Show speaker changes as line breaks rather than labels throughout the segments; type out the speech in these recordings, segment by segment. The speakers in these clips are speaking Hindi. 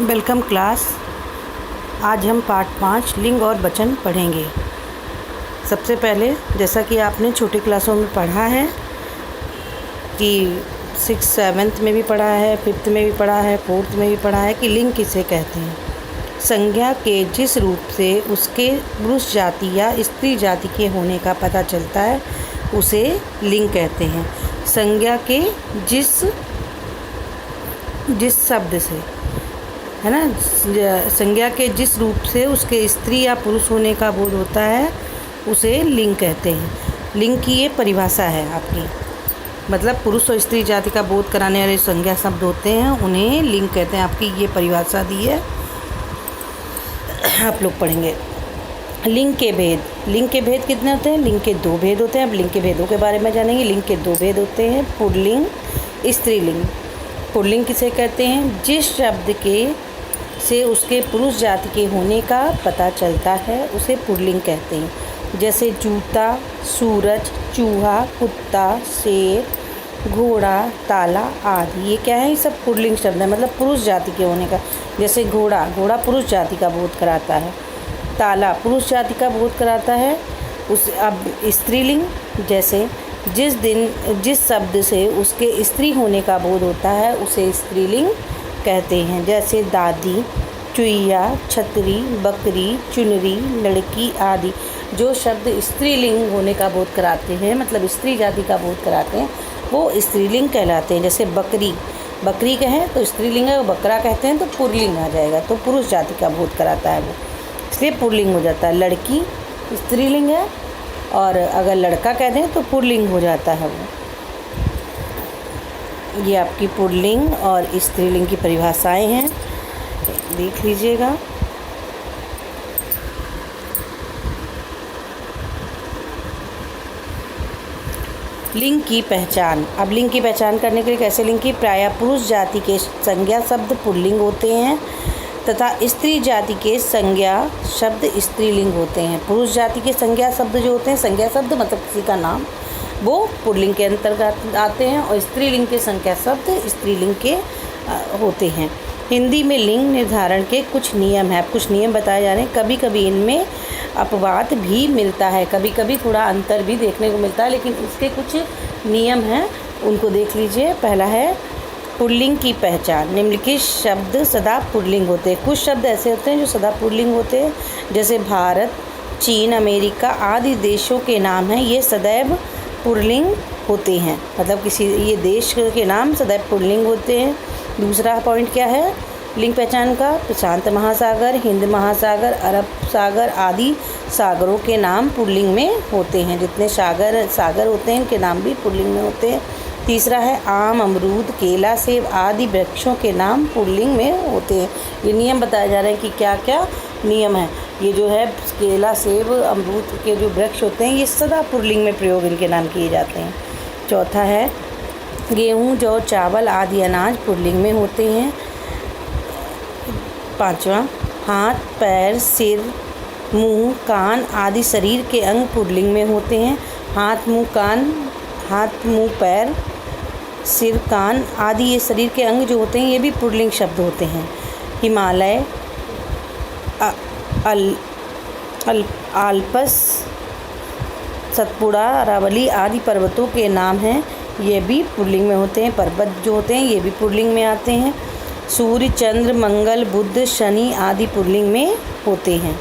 Welcome class. आज हम पार्ट 5 लिंग और वचन पढ़ेंगे। सबसे पहले जैसा कि आपने छोटे क्लासों में पढ़ा है कि 6th 7th में भी पढ़ा है, 5th में भी पढ़ा है, 4th में भी पढ़ा है कि लिंग किसे कहते हैं। संज्ञा के जिस रूप से उसके पुरुष जाति या स्त्री जाति के होने का पता चलता है उसे लिंग कहते हैं। संज्ञा के जिस शब्द से, है ना, संज्ञा के जिस रूप से उसके स्त्री या पुरुष होने का बोध होता है उसे लिंग कहते हैं। लिंग की ये परिभाषा है आपकी, मतलब पुरुष और स्त्री जाति का बोध कराने वाले संज्ञा शब्द होते हैं, उन्हें लिंग कहते हैं। आपकी ये परिभाषा दी है, आप लोग पढ़ेंगे। लिंग के भेद। लिंग के भेद कितने होते हैं? लिंग के 2 भेद होते हैं। अब लिंग के भेदों के बारे में जानेंगे। लिंग के 2 भेद होते हैं, पुल्लिंग, स्त्रीलिंग। पुल्लिंग किसे कहते हैं? जिस शब्द से उसके पुरुष जाति के होने का पता चलता है उसे पुल्लिंग कहते हैं। जैसे जूता, सूरज, चूहा, कुत्ता, शेर, घोड़ा, ताला आदि। ये क्या है? ये सब पुल्लिंग शब्द है, मतलब पुरुष जाति के होने का। जैसे घोड़ा पुरुष जाति का बोध कराता है। ताला पुरुष जाति का बोध कराता है। अब स्त्रीलिंग, जैसे जिस शब्द से उसके स्त्री होने का बोध होता है उसे स्त्रीलिंग कहते हैं। जैसे दादी, चुईया, छतरी, बकरी, चुनरी, लड़की आदि। जो शब्द स्त्रीलिंग होने का बोध कराते हैं, मतलब स्त्री जाति का बोध कराते हैं, वो स्त्रीलिंग कहलाते हैं। जैसे बकरी कहें तो स्त्रीलिंग है, बकरा कहते हैं तो पुल्लिंग आ जाएगा, तो पुरुष जाति का बोध कराता है वो, इसलिए पुल्लिंग हो जाता है। लड़की स्त्रीलिंग है और अगर लड़का कह दें तो पुल्लिंग हो जाता है वो। ये आपकी पुल्लिंग और स्त्रीलिंग की परिभाषाएं हैं, देख लीजिएगा। लिंग की पहचान। अब लिंग की पहचान करने के लिए कैसे लिंग की? प्रायः पुरुष जाति के संज्ञा शब्द पुल्लिंग होते हैं तथा स्त्री जाति के संज्ञा शब्द स्त्रीलिंग होते हैं। पुरुष जाति के संज्ञा शब्द जो होते हैं, संज्ञा शब्द मतलब किसी का नाम, वो पुल्लिंग के अंतर्गत आते हैं और स्त्रीलिंग के संज्ञा शब्द स्त्रीलिंग के होते हैं। हिंदी में लिंग निर्धारण के कुछ नियम हैं, कुछ नियम बताए जा रहे हैं। कभी कभी इनमें अपवाद भी मिलता है, कभी कभी थोड़ा अंतर भी देखने को मिलता है, लेकिन इसके कुछ नियम हैं, उनको देख लीजिए। पहला है पुल्लिंग की पहचान। निम्नलिखित शब्द सदा पुल्लिंग होते हैं। कुछ शब्द ऐसे होते हैं जो सदा पुल्लिंग होते हैं, जैसे भारत, चीन, अमेरिका आदि देशों के नाम हैं, ये सदैव पुल्लिंग होते हैं, मतलब ये देश के नाम सदैव पुल्लिंग होते हैं। दूसरा पॉइंट क्या है लिंग पहचान का? प्रशांत महासागर, हिंद महासागर, अरब सागर आदि सागरों के नाम पुल्लिंग में होते हैं। जितने सागर होते हैं इनके नाम भी पुल्लिंग में होते हैं। तीसरा है आम, अमरूद, केला, सेब आदि वृक्षों के नाम पुल्लिंग में होते हैं। ये नियम बताए जा रहे हैं कि क्या क्या नियम है। ये जो है केला, सेब, अमरूद के जो वृक्ष होते हैं ये सदा पुल्लिंग में प्रयोग इनके नाम किए जाते हैं। चौथा है गेहूँ, जौ, चावल आदि अनाज पुल्लिंग में होते हैं। पांचवा हाथ, पैर, सिर, मुंह, कान आदि शरीर के अंग पुल्लिंग में होते हैं। हाथ, मुंह, पैर, सिर, कान आदि ये शरीर के अंग जो होते हैं ये भी पुल्लिंग शब्द होते हैं। हिमालय, आल्प्स, सतपुड़ा, अरावली आदि पर्वतों के नाम हैं, ये भी पुल्लिंग में होते हैं। पर्वत जो होते हैं ये भी पुल्लिंग में आते हैं। सूर्य, चंद्र, मंगल, बुध, शनि आदि पुल्लिंग में होते हैं।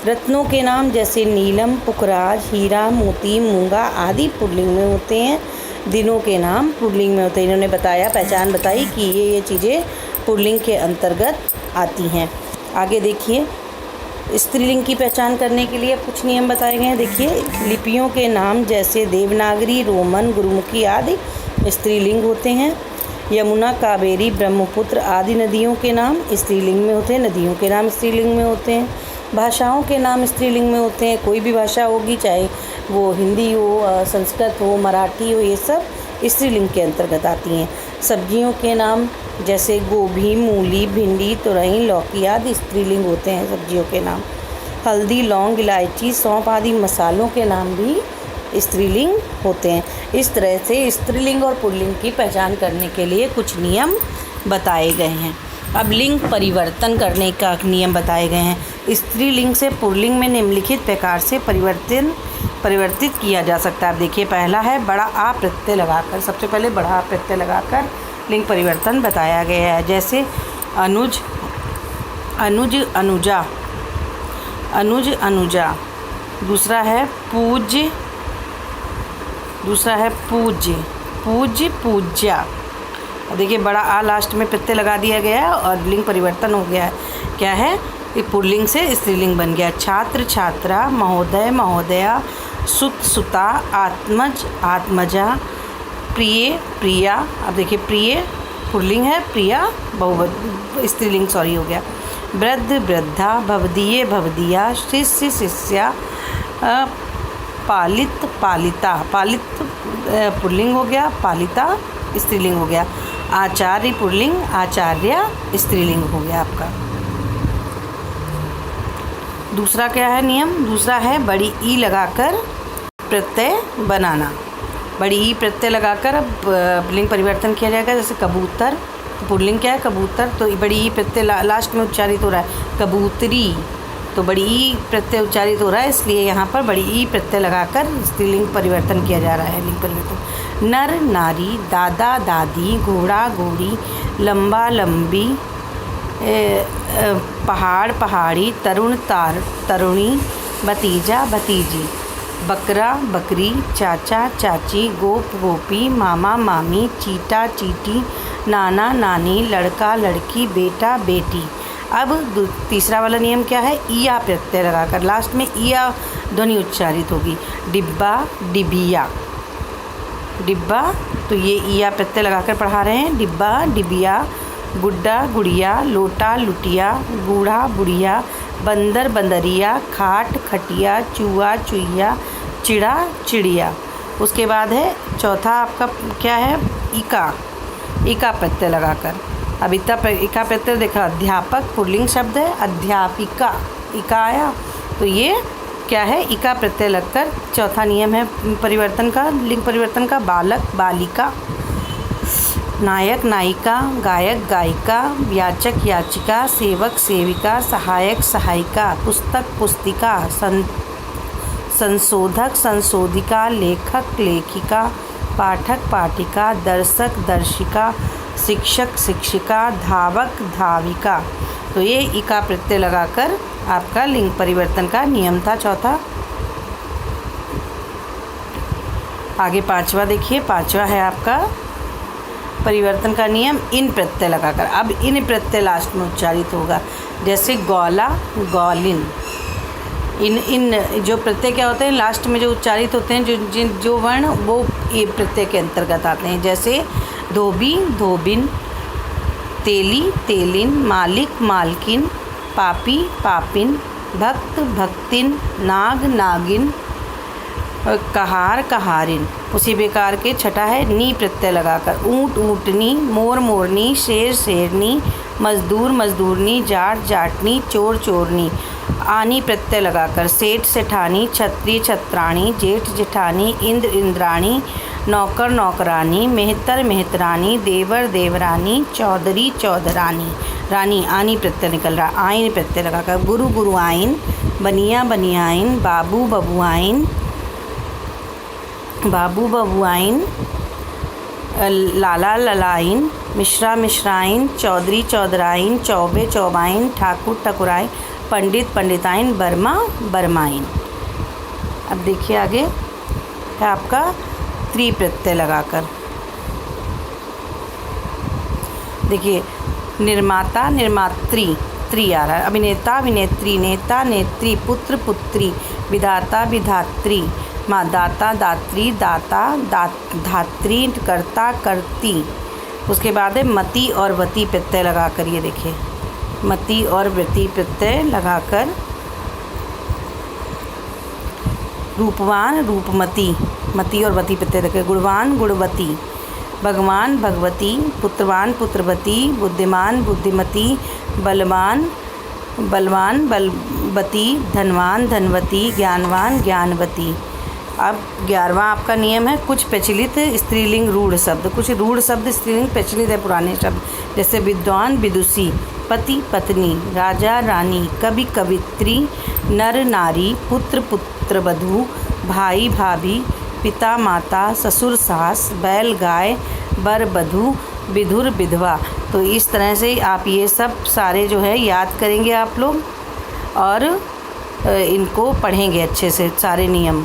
रत्नों के नाम जैसे नीलम, पुखराज, हीरा, मोती, मूंगा आदि पुल्लिंग में होते हैं। दिनों के नाम पुल्लिंग में होते हैं। इन्होंने बताया, पहचान बताई कि ये चीज़ें पुल्लिंग के अंतर्गत आती हैं। आगे देखिए, स्त्रीलिंग की पहचान करने के लिए कुछ नियम बताए गए हैं। देखिए, लिपियों के नाम जैसे देवनागरी, रोमन, गुरुमुखी आदि स्त्रीलिंग होते हैं। यमुना, कावेरी, ब्रह्मपुत्र आदि नदियों के नाम स्त्रीलिंग में होते हैं, नदियों के नाम स्त्रीलिंग में होते हैं। भाषाओं के नाम स्त्रीलिंग में होते हैं। कोई भी भाषा होगी, चाहे वो हिंदी हो, संस्कृत हो, मराठी हो, ये सब स्त्रीलिंग के अंतर्गत आती हैं। सब्जियों के नाम जैसे गोभी, मूली, भिंडी, तुरई, लौकी आदि स्त्रीलिंग होते हैं सब्जियों के नाम। हल्दी, लौंग, इलायची, सौंफ आदि मसालों के नाम भी स्त्रीलिंग होते हैं। इस तरह से स्त्रीलिंग और पुल्लिंग की पहचान करने के लिए कुछ नियम बताए गए हैं। अब लिंग परिवर्तन करने का नियम बताए गए हैं। स्त्रीलिंग से पुल्लिंग में निम्नलिखित प्रकार से परिवर्तित किया जा सकता है। अब देखिए, पहला है बड़ा आ प्रत्यय लगाकर। सबसे पहले बड़ा आ प्रत्यय लगाकर लिंग परिवर्तन बताया गया है। जैसे अनुज, अनुज अनुजा, अनुज अनुजा। दूसरा है पूज्य, दूसरा है पूज्य, पूज्य पूज्या। देखिए, बड़ा आ लास्ट में प्रत्यय लगा दिया गया है और लिंग परिवर्तन हो गया है। क्या है? ये पुल्लिंग से स्त्रीलिंग बन गया। छात्र छात्रा, महोदय महोदया, सुत सुता, आत्मज आत्मजा, प्रिय प्रिया। अब देखिए, प्रिय पुल्लिंग है, प्रिया स्त्रीलिंग हो गया। वृद्ध वृद्धा, भवदीय भवदिया, शिष्य शिष्या, पालित पालिता। पालित पुल्लिंग हो गया, पालिता स्त्रीलिंग हो गया। आचार्य पुल्लिंग, आचार्य स्त्रीलिंग हो गया आपका। दूसरा क्या है नियम? दूसरा है बड़ी ई लगाकर प्रत्यय बनाना। बड़ी ई प्रत्यय लगाकर अब लिंग परिवर्तन किया जाएगा। जैसे कबूतर, पुल्लिंग क्या है? कबूतर। तो बड़ी ई प्रत्यय लास्ट में उच्चारित हो रहा है। कबूतरी, तो बड़ी ई प्रत्यय उच्चारित हो रहा है, इसलिए यहाँ पर बड़ी ई प्रत्यय लगाकर स्त्रीलिंग परिवर्तन किया जा रहा है। लिंग परिवर्तन। नर नारी, दादा दादी, घोड़ा घोड़ी, लंबा लंबी, पहाड़ पहाड़ी, तरुण तरुणी, भतीजा भतीजी, बकरा बकरी, चाचा चाची, गोप गोपी, मामा मामी, चीटा चीटी, नाना नानी, लड़का लड़की, बेटा बेटी। अब तीसरा वाला नियम क्या है? ईया प्रत्यय लगाकर लास्ट में ईया ध्वनि उच्चारित होगी। डिब्बा डिबिया, डिब्बा, तो ये ईया प्रत्यय लगाकर पढ़ा रहे हैं। डिब्बा डिबिया, गुड्डा गुड़िया, लोटा लुटिया, बूढ़ा बुढ़िया, बंदर बंदरिया, खाट खटिया, चूहा चुईया, चिड़ा चिड़िया। उसके बाद है चौथा आपका क्या है? इका, इका प्रत्यय लगाकर। अब इका प्रत्यय देखा, अध्यापक पुल्लिंग शब्द है, अध्यापिका इका आया, तो ये क्या है? इका प्रत्यय लगकर चौथा नियम है परिवर्तन का, लिंग परिवर्तन का। बालक बालिका, नायक नायिका, गायक गायिका, याचक याचिका, सेवक सेविका, सहायक सहायिका, पुस्तक पुस्तिका, संशोधक संशोधिका, लेखक लेखिका, पाठक पाठिका, दर्शक दर्शिका, शिक्षक शिक्षिका, धावक धाविका। तो ये इका प्रत्यय लगाकर आपका लिंग परिवर्तन का नियम था चौथा। आगे पांचवा देखिए, पांचवा है आपका परिवर्तन का नियम इन प्रत्यय लगाकर। अब इन प्रत्यय लास्ट में उच्चारित होगा। जैसे गौला गौलिन। इन जो प्रत्यय क्या होते हैं? लास्ट में जो उच्चारित होते हैं, जो वर्ण, वो ये प्रत्यय के अंतर्गत आते हैं। जैसे धोबी धोबिन, तेली तेलिन, मालिक मालकिन, पापी पापिन, भक्त भक्तिन, नाग नागिन, कहार कहारिन। उसी प्रकार के छठा है नी प्रत्यय लगाकर। ऊँट ऊँटनी, मोर मोरनी, शेर शेरनी, मजदूर मजदूरनी, जाट जाटनी, चोर चोरनी। आनी प्रत्यय लगाकर। सेठ सेठानी, छत्री छत्राणी, जेठ जेठानी, इंद्र इंद्राणी, नौकर नौकरानी, मेहतर मेहतरानी, देवर देवरानी, चौधरी चौधरानी। रानी आनी प्रत्यय निकल रहा। आइन प्रत्यय लगाकर। गुरु गुरुआइन, बनिया बनियाइन, बाबू बबुआइन, बाबू बबुआइन, लाला ललाइन, मिश्रा मिश्राइन, चौधरी चौधराइन, चौबे चौबाइन, ठाकुर ठकुराइन, पंडित पंडिताइन, बर्मा बर्माइन। अब देखिए आगे है आपका त्रि प्रत्यय लगाकर। देखिए, निर्माता निर्मात्री, त्री आ रहा है। अभिनेता अभिनेत्री, नेता नेत्री, पुत्र पुत्री, विधाता विधात्री, माँ दाता दात्री, दाता धात्री, कर्ता कर्ती। उसके बाद है मति और वती प्रत्यय लगाकर। ये देखिए, मति और वती प्रत्यय लगाकर रूपवान रूपमती, मति और वती प्रत्यय रखे। गुणवान गुणवती, भगवान भगवती, पुत्रवान पुत्रवती, बुद्धिमान बुद्धिमती, बलवान बलवान बलवती, धनवान धनवती, ज्ञानवान ज्ञानवती। अब 11वां आपका नियम है कुछ प्रचलित स्त्रीलिंग रूढ़ शब्द। कुछ रूढ़ शब्द स्त्रीलिंग प्रचलित है पुराने शब्द। जैसे विद्वान विदुषी, पति पत्नी, राजा रानी, कवि कवित्री, नर नारी, पुत्र पुत्रवधू, भाई भाभी, पिता माता, ससुर सास, बैल गाय, वर वधू, विधुर विधवा। तो इस तरह से आप ये सब सारे जो है याद करेंगे आप लोग और इनको पढ़ेंगे अच्छे से सारे नियम।